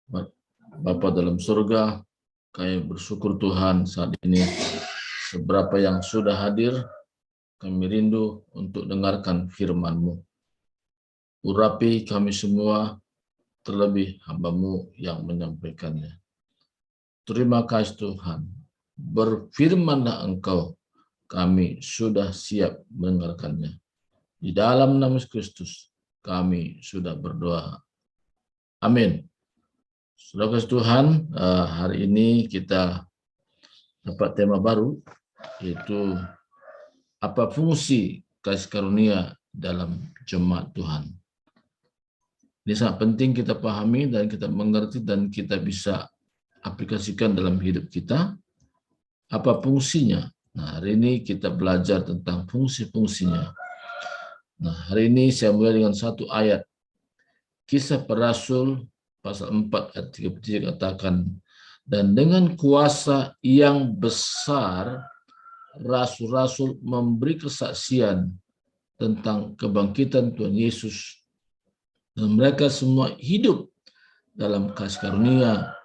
Bapa dalam surga, kami bersyukur Tuhan saat ini seberapa yang sudah hadir, kami rindu untuk dengarkan firman-Mu. Urapi kami semua, terlebih hamba-Mu yang menyampaikannya. Terima kasih Tuhan, berfirmanlah Engkau, kami sudah siap mendengarkannya. Di dalam nama Kristus, kami sudah berdoa. Amin. Saudara Tuhan, hari ini kita dapat tema baru, yaitu apa fungsi kasih karunia dalam jemaat Tuhan. Ini sangat penting kita pahami dan kita mengerti dan kita bisa aplikasikan dalam hidup kita. Apa fungsinya? Nah, hari ini kita belajar tentang fungsi-fungsinya. Nah, hari ini saya mulai dengan satu ayat. Kisah Para Rasul pasal 4 ayat 33 katakan, dan dengan kuasa yang besar rasul-rasul memberi kesaksian tentang kebangkitan Tuhan Yesus, dan mereka semua hidup dalam kasih karunia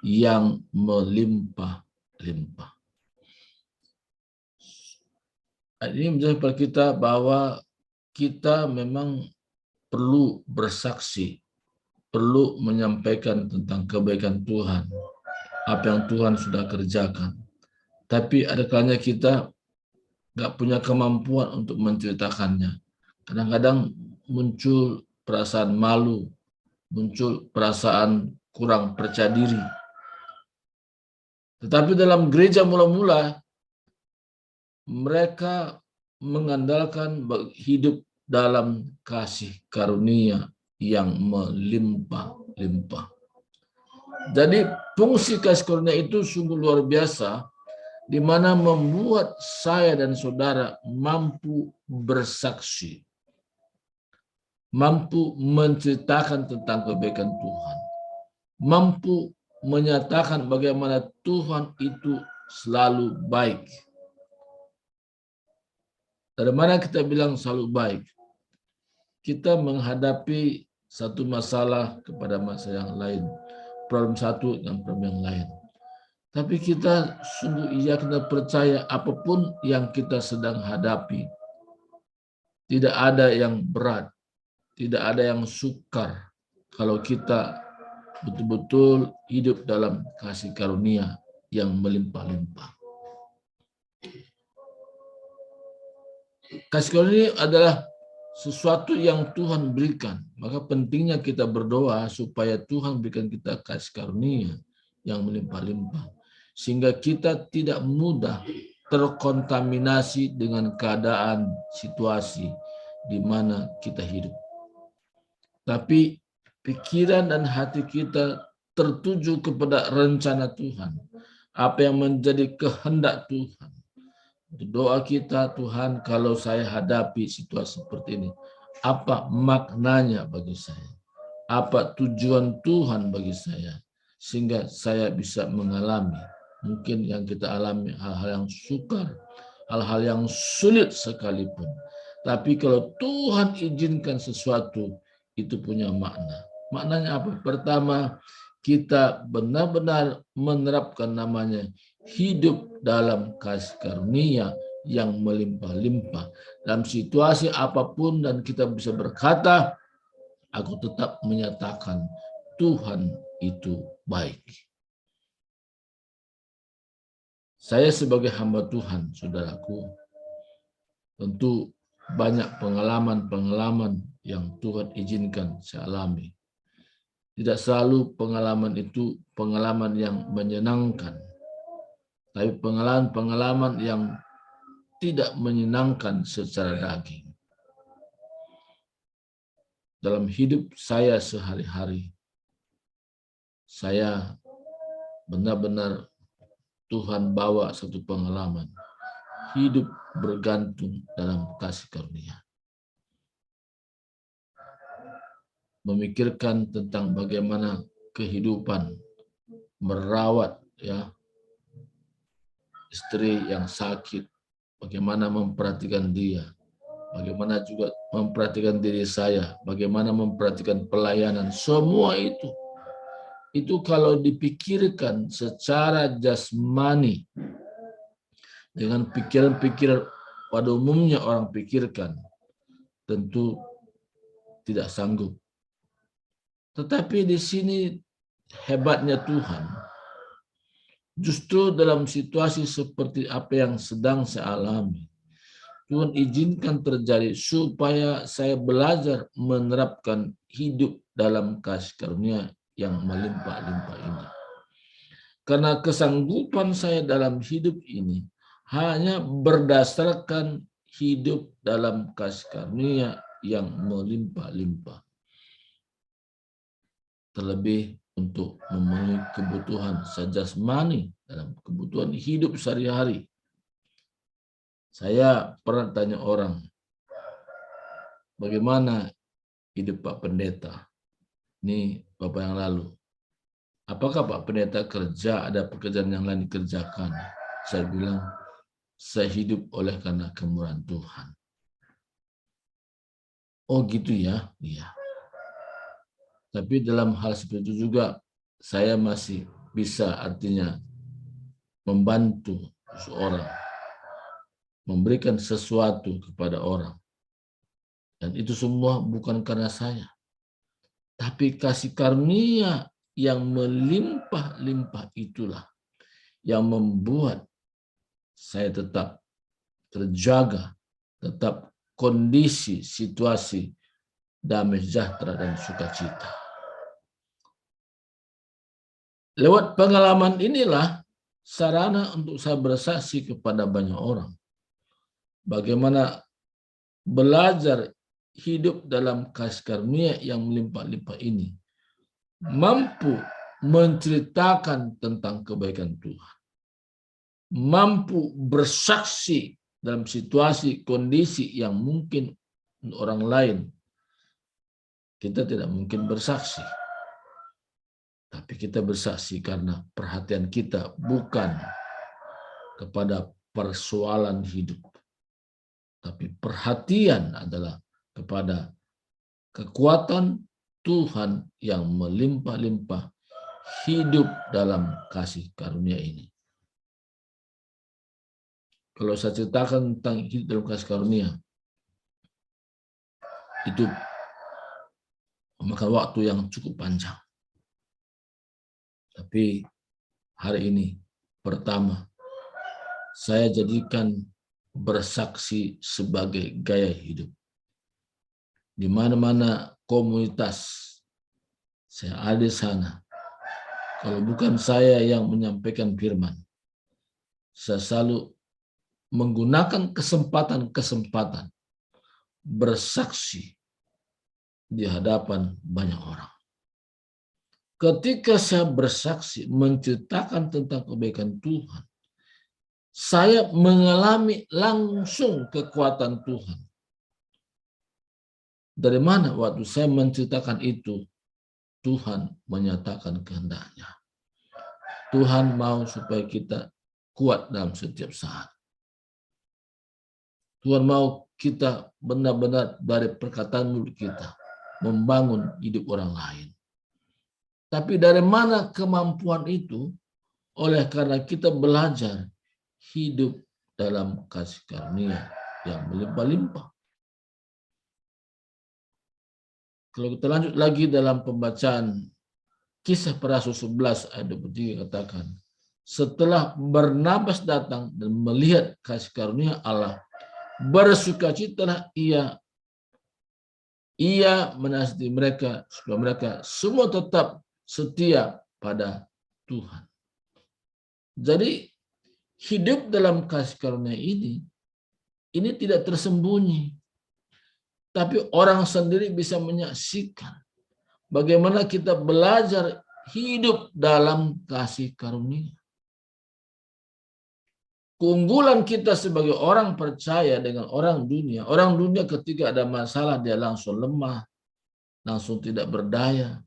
yang melimpah-limpah. Ini menjelaskan kepada kita bahwa kita memang perlu bersaksi, perlu menyampaikan tentang kebaikan Tuhan, apa yang Tuhan sudah kerjakan. Tapi ada kalanya kita nggak punya kemampuan untuk menceritakannya. Kadang-kadang muncul perasaan malu, muncul perasaan kurang percaya diri. Tetapi dalam gereja mula-mula, mereka mengandalkan hidup dalam kasih karunia yang melimpah-limpah. Jadi fungsi kasih karunia itu sungguh luar biasa, di mana membuat saya dan saudara mampu bersaksi, mampu menceritakan tentang kebaikan Tuhan, mampu menyatakan bagaimana Tuhan itu selalu baik. Dari mana kita bilang selalu baik? Kita menghadapi satu masalah kepada masalah yang lain, problem satu dengan problem yang lain. Tapi kita sungguh kita percaya apapun yang kita sedang hadapi, tidak ada yang berat, tidak ada yang sukar kalau kita betul-betul hidup dalam kasih karunia yang melimpah-limpah. Kasih karunia adalah sesuatu yang Tuhan berikan. Maka pentingnya kita berdoa supaya Tuhan berikan kita kasih karunia yang melimpah-limpah. Sehingga kita tidak mudah terkontaminasi dengan keadaan situasi di mana kita hidup. Tapi pikiran dan hati kita tertuju kepada rencana Tuhan. Apa yang menjadi kehendak Tuhan. Doa kita, Tuhan, kalau saya hadapi situasi seperti ini, apa maknanya bagi saya? Apa tujuan Tuhan bagi saya? Sehingga saya bisa mengalami, mungkin yang kita alami hal-hal yang sukar, hal-hal yang sulit sekalipun. Tapi kalau Tuhan izinkan sesuatu, itu punya makna. Maknanya apa? Pertama, kita benar-benar menerapkan namanya hidup dalam kasih karunia yang melimpah-limpah. Dalam situasi apapun dan kita bisa berkata, aku tetap menyatakan Tuhan itu baik. Saya sebagai hamba Tuhan, saudaraku, tentu banyak pengalaman-pengalaman yang Tuhan izinkan saya alami. Tidak selalu pengalaman itu pengalaman yang menyenangkan, tapi pengalaman-pengalaman yang tidak menyenangkan secara daging. Dalam hidup saya sehari-hari, saya benar-benar Tuhan bawa satu pengalaman. Hidup bergantung dalam kasih karunia. Memikirkan tentang bagaimana kehidupan merawat istri yang sakit, bagaimana memperhatikan dia, bagaimana juga memperhatikan diri saya, bagaimana memperhatikan pelayanan, semua itu itu kalau dipikirkan secara jasmani, dengan pikiran-pikiran pada umumnya orang pikirkan, tentu tidak sanggup. Tetapi di sini hebatnya Tuhan. Justru dalam situasi seperti apa yang sedang saya alami, Tuhan izinkan terjadi supaya saya belajar menerapkan hidup dalam kasih karunia yang melimpah-limpah ini. Karena kesanggupan saya dalam hidup ini hanya berdasarkan hidup dalam kasih karunia yang melimpah-limpah. Terlebih untuk memenuhi kebutuhan jasmani dalam kebutuhan hidup sehari-hari. Saya pernah tanya orang, bagaimana hidup Pak Pendeta? Ini Bapak yang lalu. Apakah Pak Pendeta kerja, ada pekerjaan yang lain dikerjakan? Saya bilang, saya hidup oleh karena kemurahan Tuhan. Oh gitu ya? Iya. Tapi dalam hal seperti itu juga saya masih bisa artinya membantu seseorang, memberikan sesuatu kepada orang. Dan itu semua bukan karena saya. Tapi kasih karunia yang melimpah-limpah itulah yang membuat saya tetap terjaga, tetap kondisi, situasi damai sejahtera dan sukacita. Lewat pengalaman inilah sarana untuk saya bersaksi kepada banyak orang. Bagaimana belajar hidup dalam kasih karunia yang melimpah-limpah ini mampu menceritakan tentang kebaikan Tuhan. Mampu bersaksi dalam situasi, kondisi yang mungkin orang lain kita tidak mungkin bersaksi. Tapi kita bersaksi karena perhatian kita bukan kepada persoalan hidup. Tapi perhatian adalah kepada kekuatan Tuhan yang melimpah-limpah hidup dalam kasih karunia ini. Kalau saya ceritakan tentang hidup dalam kasih karunia, itu memakan waktu yang cukup panjang. Tapi hari ini, pertama, saya jadikan bersaksi sebagai gaya hidup. Di mana-mana komunitas saya ada di sana. Kalau bukan saya yang menyampaikan firman, saya selalu menggunakan kesempatan-kesempatan bersaksi di hadapan banyak orang. Ketika saya bersaksi menceritakan tentang kebaikan Tuhan, saya mengalami langsung kekuatan Tuhan. Dari mana waktu saya menceritakan itu, Tuhan menyatakan kehendaknya. Tuhan mau supaya kita kuat dalam setiap saat. Tuhan mau kita benar-benar dari perkataan mulut kita membangun hidup orang lain. Tapi dari mana kemampuan itu? Oleh karena kita belajar hidup dalam kasih karunia yang melimpah-limpah. Kalau kita lanjut lagi dalam pembacaan Kisah Para Rasul 11 ayat 23 katakan, setelah Barnabas datang dan melihat kasih karunia Allah, bersukacitalah ia menasihati mereka supaya mereka semua tetap setia pada Tuhan. Jadi hidup dalam kasih karunia ini tidak tersembunyi. Tapi orang sendiri bisa menyaksikan bagaimana kita belajar hidup dalam kasih karunia. Keunggulan kita sebagai orang percaya dengan orang dunia ketika ada masalah dia langsung lemah, langsung tidak berdaya,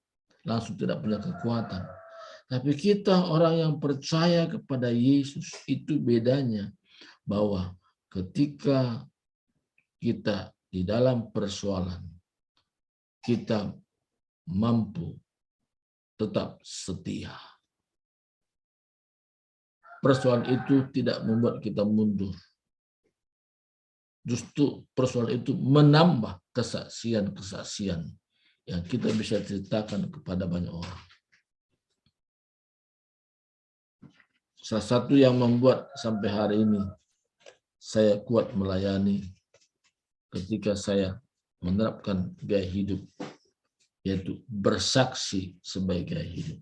langsung tidak punya kekuatan. Tapi kita orang yang percaya kepada Yesus itu bedanya, bahwa ketika kita di dalam persoalan, kita mampu tetap setia. Persoalan itu tidak membuat kita mundur. Justru persoalan itu menambah kesaksian-kesaksian yang kita bisa ceritakan kepada banyak orang. Salah satu yang membuat sampai hari ini saya kuat melayani ketika saya menerapkan gaya hidup, yaitu bersaksi sebagai gaya hidup.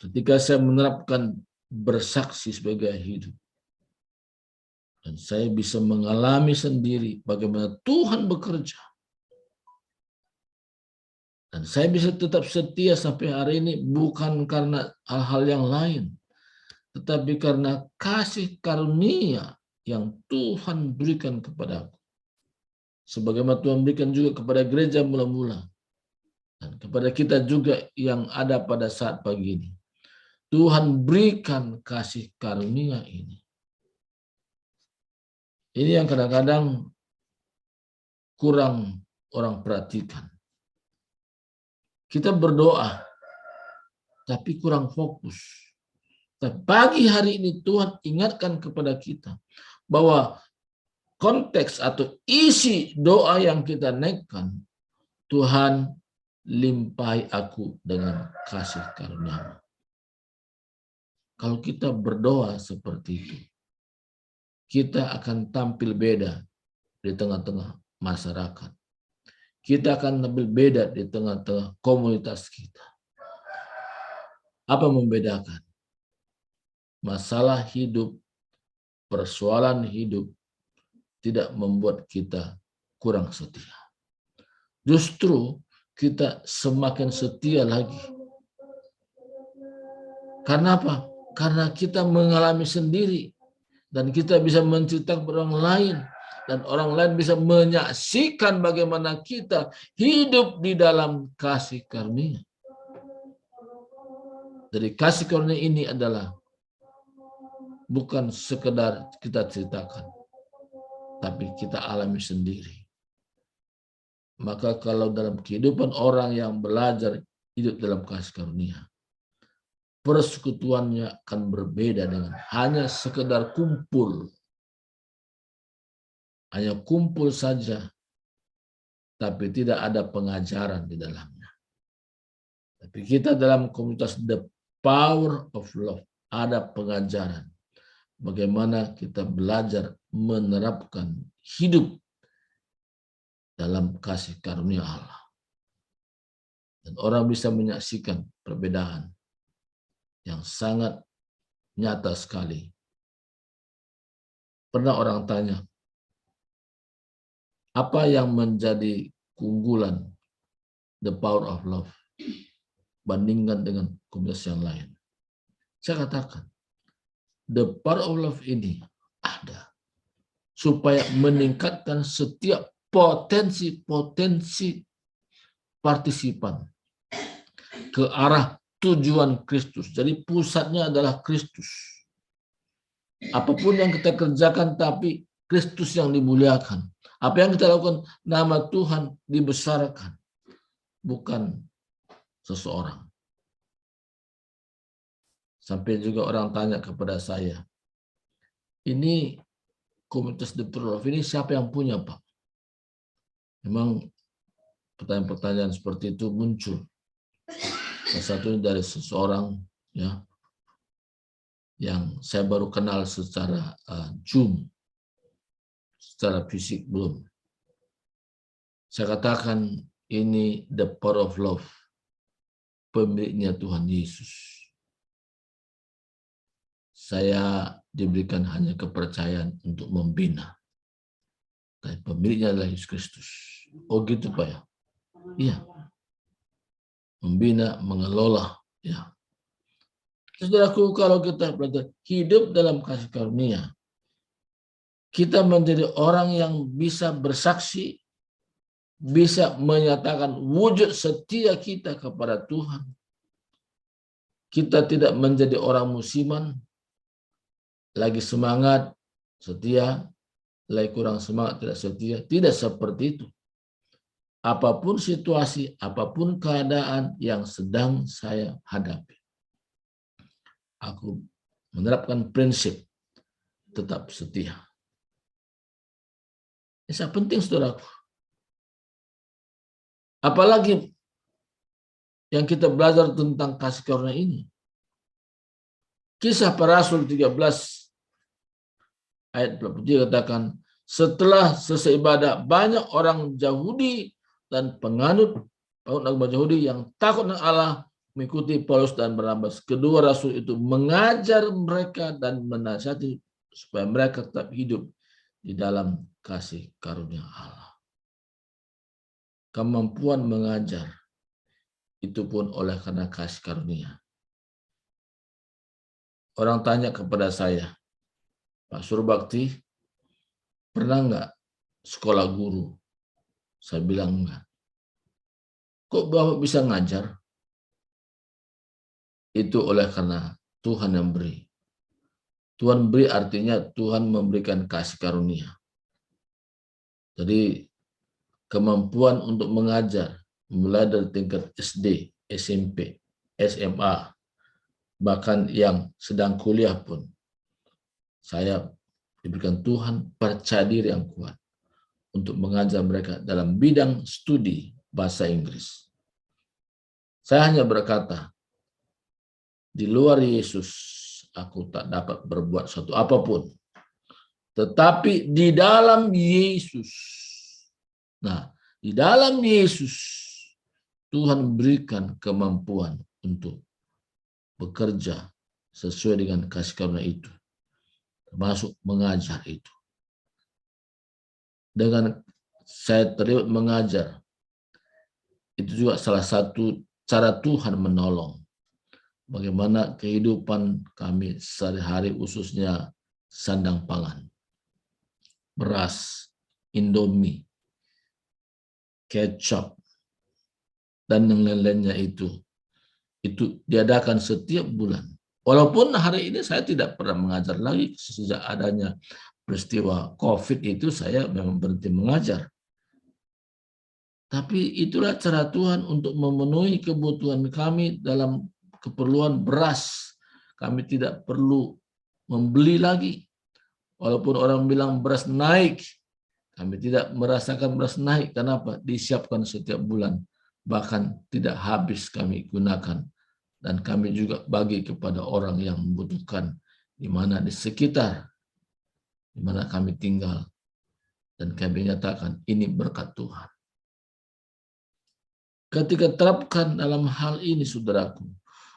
Ketika saya menerapkan bersaksi sebagai gaya hidup, dan saya bisa mengalami sendiri bagaimana Tuhan bekerja, dan saya bisa tetap setia sampai hari ini bukan karena hal-hal yang lain, tetapi karena kasih karunia yang Tuhan berikan kepadaku. Sebagaimana Tuhan berikan juga kepada gereja mula-mula, dan kepada kita juga yang ada pada saat pagi ini. Tuhan berikan kasih karunia ini. Ini yang kadang-kadang kurang orang perhatikan. Kita berdoa, tapi kurang fokus. Tapi pagi hari ini Tuhan ingatkan kepada kita bahwa konteks atau isi doa yang kita naikkan, Tuhan limpahi aku dengan kasih karunia. Kalau kita berdoa seperti itu, kita akan tampil beda di tengah-tengah masyarakat. Kita akan tampil beda di tengah-tengah komunitas kita. Apa membedakan? Masalah hidup, persoalan hidup tidak membuat kita kurang setia. Justru kita semakin setia lagi. Karena apa? Karena kita mengalami sendiri dan kita bisa menceritakan kepada orang lain dan orang lain bisa menyaksikan bagaimana kita hidup di dalam kasih karunia. Jadi kasih karunia ini adalah bukan sekedar kita ceritakan, tapi kita alami sendiri. Maka kalau dalam kehidupan orang yang belajar hidup dalam kasih karunia, persekutuannya akan berbeda dengan hanya sekedar kumpul. Hanya kumpul saja, tapi tidak ada pengajaran di dalamnya. Tapi kita dalam komunitas The Power of Love, ada pengajaran. Bagaimana kita belajar menerapkan hidup dalam kasih karunia Allah. Dan orang bisa menyaksikan perbedaan yang sangat nyata sekali. Pernah orang tanya, apa yang menjadi keunggulan The Power of Love bandingkan dengan komunitas yang lain? Saya katakan, The Power of Love ini ada supaya meningkatkan setiap potensi-potensi partisipan ke arah tujuan Kristus. Jadi pusatnya adalah Kristus. Apapun yang kita kerjakan, tapi Kristus yang dimuliakan. Apa yang kita lakukan, nama Tuhan dibesarkan, bukan seseorang. Sampai juga orang tanya kepada saya, ini komunitas The Power of Love ini siapa yang punya, Pak? Memang pertanyaan-pertanyaan seperti itu muncul. Salah satunya dari seseorang ya yang saya baru kenal secara Zoom, secara fisik belum. Saya katakan ini The Power of Love, pemiliknya Tuhan Yesus. Saya diberikan hanya kepercayaan untuk membina. Tapi pemiliknya adalah Yesus Kristus. Oh gitu Pak ya? Iya. Membina, mengelola. Ya. Saudaraku, kalau kita belajar hidup dalam kasih karunia, kita menjadi orang yang bisa bersaksi, bisa menyatakan wujud setia kita kepada Tuhan. Kita tidak menjadi orang musiman, lagi semangat, setia, lagi kurang semangat, tidak setia. Tidak seperti itu. apapun situasi, apapun keadaan yang sedang saya hadapi. Aku menerapkan prinsip tetap setia. Ini sangat penting, saudaraku. Apalagi yang kita belajar tentang kasih karunia ini. Kisah para Rasul 13 ayat 23 katakan, setelah selesai ibadah, banyak orang Yahudi dan penganut agama Yahudi yang takut dengan Allah mengikuti Paulus dan Barnabas. Kedua rasul itu mengajar mereka dan menasihati supaya mereka tetap hidup di dalam kasih karunia Allah. Kemampuan mengajar itu pun oleh karena kasih karunia. Orang tanya kepada saya, Pak Surbakti, pernah nggak sekolah guru? Saya bilang enggak. Kok Bapak bisa ngajar? Itu oleh karena Tuhan yang beri. Tuhan beri artinya Tuhan memberikan kasih karunia. Jadi kemampuan untuk mengajar mulai dari tingkat SD, SMP, SMA, bahkan yang sedang kuliah pun saya diberikan Tuhan percaya diri yang kuat untuk mengajar mereka dalam bidang studi bahasa Inggris. Saya hanya berkata, di luar Yesus aku tak dapat berbuat sesuatu apapun. Tetapi di dalam Yesus, nah, di dalam Yesus, Tuhan berikan kemampuan untuk bekerja sesuai dengan kasih karunia itu, termasuk mengajar itu. Dengan saya terlibat mengajar, itu juga salah satu cara Tuhan menolong. Bagaimana kehidupan kami sehari-hari, khususnya sandang pangan, beras, Indomie, kecap, dan yang lain-lainnya itu diadakan setiap bulan. Walaupun hari ini saya tidak pernah mengajar lagi, sejak adanya peristiwa COVID itu saya memang berhenti mengajar. Tapi itulah cara Tuhan untuk memenuhi kebutuhan kami dalam keperluan beras. Kami tidak perlu membeli lagi. Walaupun orang bilang beras naik, kami tidak merasakan beras naik. Kenapa? Disiapkan setiap bulan. Bahkan tidak habis kami gunakan. Dan kami juga bagi kepada orang yang membutuhkan di mana di sekitar di mana kami tinggal. Dan kami nyatakan ini berkat Tuhan. Ketika terapkan dalam hal ini, saudaraku,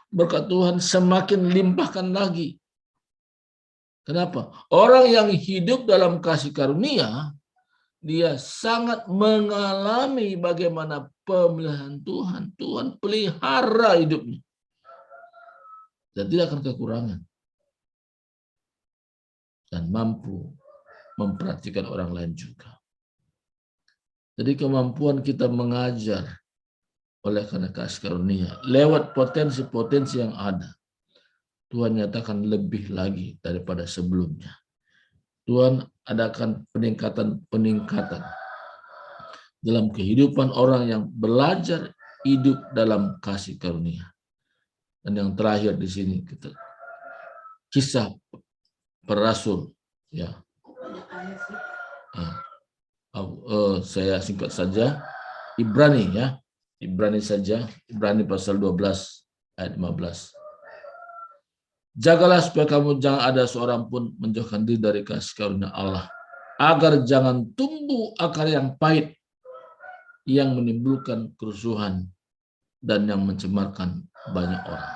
berkat Tuhan semakin limpahkan lagi. Kenapa? Orang yang hidup dalam kasih karunia, dia sangat mengalami bagaimana pemeliharaan Tuhan. Tuhan pelihara hidupnya. Dan tidak akan kekurangan. Dan mampu memperhatikan orang lain juga. Jadi kemampuan kita mengajar oleh karena kasih karunia, lewat potensi-potensi yang ada, Tuhan nyatakan lebih lagi daripada sebelumnya. Tuhan adakan peningkatan dalam kehidupan orang yang belajar hidup dalam kasih karunia. Dan yang terakhir di sini kita kisah para rasul, ya. Saya singkat saja. Ibrani, ya. Ibrani saja, Ibrani pasal 12 ayat 15. Jagalah supaya kamu jangan ada seorang pun menjauhkan diri dari kasih karunia Allah, agar jangan tumbuh akar yang pahit yang menimbulkan kerusuhan dan yang mencemarkan banyak orang.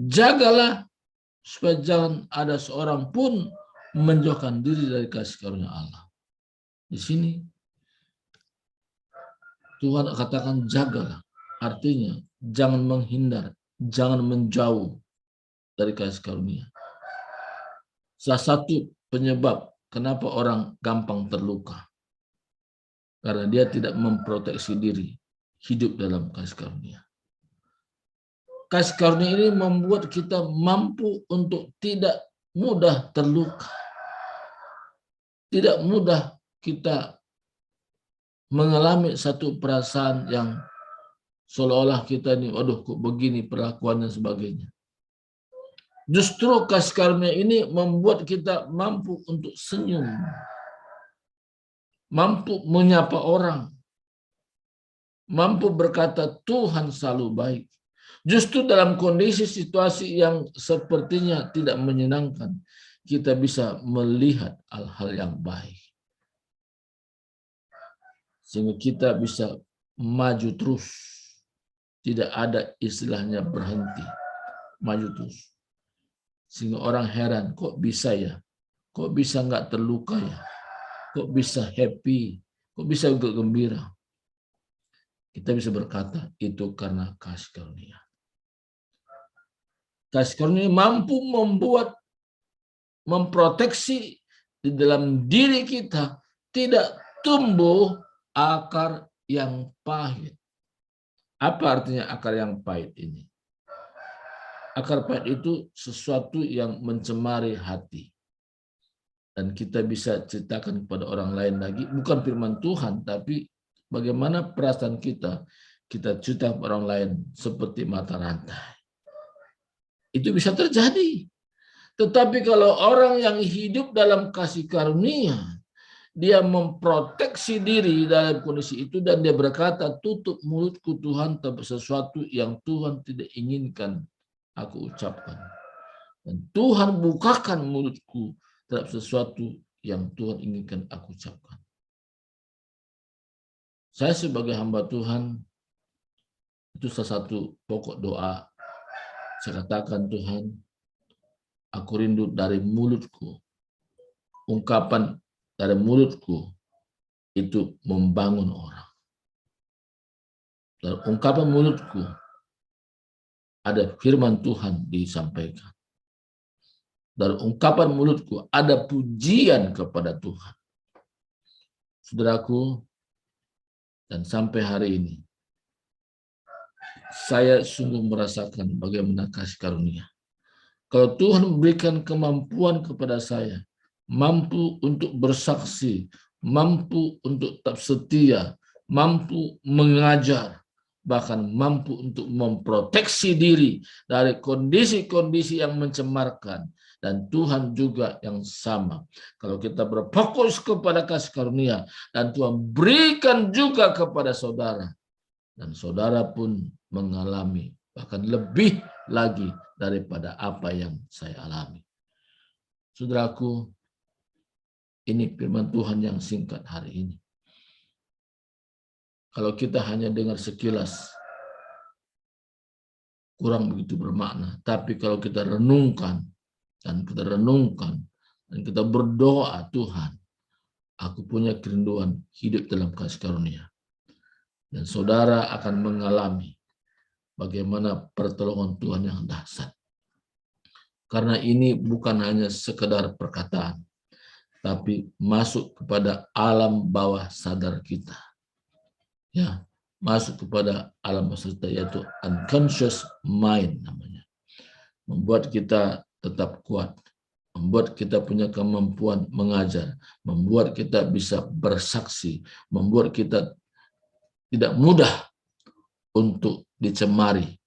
Jagalah supaya jangan ada seorang pun menjauhkan diri dari kasih karunia Allah. Di sini Tuhan katakan jagalah, artinya jangan menghindar, jangan menjauh dari kasih karunia. Salah satu penyebab kenapa orang gampang terluka, karena dia tidak memproteksi diri, hidup dalam kasih karunia. Kasih karunia ini membuat kita mampu untuk tidak mudah terluka. Tidak mudah kita mengalami satu perasaan yang seolah-olah kita ini, waduh kok begini perlakuannya sebagainya. Justru kasih karunia ini membuat kita mampu untuk senyum, mampu menyapa orang, mampu berkata Tuhan selalu baik. Justru dalam kondisi situasi yang sepertinya tidak menyenangkan, kita bisa melihat hal-hal yang baik. Sehingga kita bisa maju terus. Tidak ada istilahnya berhenti. Maju terus. Sehingga orang heran, kok bisa ya? Kok bisa nggak terluka ya? Kok bisa happy? Kok bisa gembira? Kita bisa berkata, itu karena kasih karunia. Kasih karunia mampu memproteksi di dalam diri kita tidak tumbuh akar yang pahit. Apa artinya akar yang pahit ini? Akar pahit itu sesuatu yang mencemari hati. Dan kita bisa ceritakan kepada orang lain lagi, bukan firman Tuhan, tapi bagaimana perasaan kita cerita kepada orang lain seperti mata rantai. Itu bisa terjadi. Tetapi kalau orang yang hidup dalam kasih karunia, dia memproteksi diri dalam kondisi itu dan dia berkata, tutup mulutku Tuhan terhadap sesuatu yang Tuhan tidak inginkan aku ucapkan. Dan Tuhan bukakan mulutku terhadap sesuatu yang Tuhan inginkan aku ucapkan. Saya sebagai hamba Tuhan, itu salah satu pokok doa. Saya katakan, Tuhan, aku rindu dari mulutku. Ungkapan dari mulutku itu membangun orang. Dalam ungkapan mulutku ada firman Tuhan disampaikan. Dalam ungkapan mulutku ada pujian kepada Tuhan. Saudaraku, dan sampai hari ini saya sungguh merasakan bagaimana kasih karunia. Kalau Tuhan memberikan kemampuan kepada saya, mampu untuk bersaksi, mampu untuk tetap setia, mampu mengajar, bahkan mampu untuk memproteksi diri dari kondisi-kondisi yang mencemarkan. Dan Tuhan juga yang sama. Kalau kita berfokus kepada kasih karunia, dan Tuhan berikan juga kepada saudara, dan saudara pun mengalami bahkan lebih lagi daripada apa yang saya alami. Saudaraku, ini firman Tuhan yang singkat hari ini. Kalau kita hanya dengar sekilas, kurang begitu bermakna. Tapi kalau kita renungkan, dan kita berdoa, Tuhan, aku punya kerinduan hidup dalam kasih karunia. Dan saudara akan mengalami bagaimana pertolongan Tuhan yang dahsyat. Karena ini bukan hanya sekedar perkataan, tapi masuk kepada alam bawah sadar kita. Ya, masuk kepada alam bawah sadar, yaitu unconscious mind namanya. Membuat kita tetap kuat, membuat kita punya kemampuan mengajar, membuat kita bisa bersaksi, membuat kita tidak mudah untuk dicemari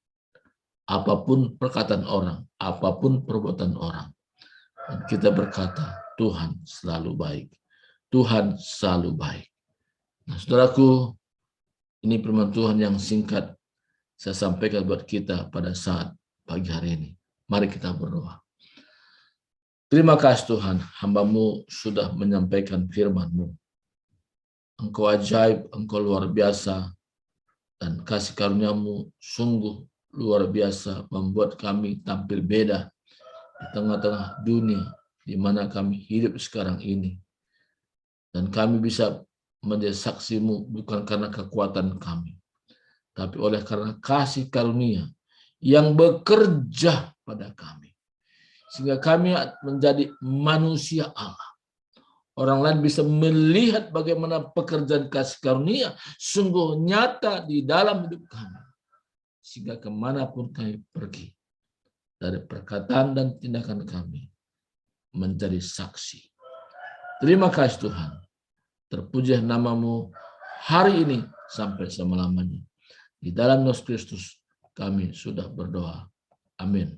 apapun perkataan orang, apapun perbuatan orang. Dan kita berkata, Tuhan selalu baik. Tuhan selalu baik. Nah, saudaraku, ini firman Tuhan yang singkat saya sampaikan buat kita pada saat pagi hari ini. Mari kita berdoa. Terima kasih Tuhan, hamba-Mu sudah menyampaikan firman-Mu. Engkau ajaib, Engkau luar biasa, dan kasih karunia-Mu sungguh luar biasa membuat kami tampil beda di tengah-tengah dunia di mana kami hidup sekarang ini. Dan kami bisa menjadi saksi-Mu bukan karena kekuatan kami, tapi oleh karena kasih karunia yang bekerja pada kami. Sehingga kami menjadi manusia Allah. Orang lain bisa melihat bagaimana pekerjaan kasih karunia sungguh nyata di dalam hidup kami. Sehingga kemanapun kami pergi, dari perkataan dan tindakan kami, menjadi saksi. Terima kasih Tuhan. Terpuji nama-Mu, hari ini sampai selama-lamanya. Di dalam Yesus Kristus kami sudah berdoa. Amin.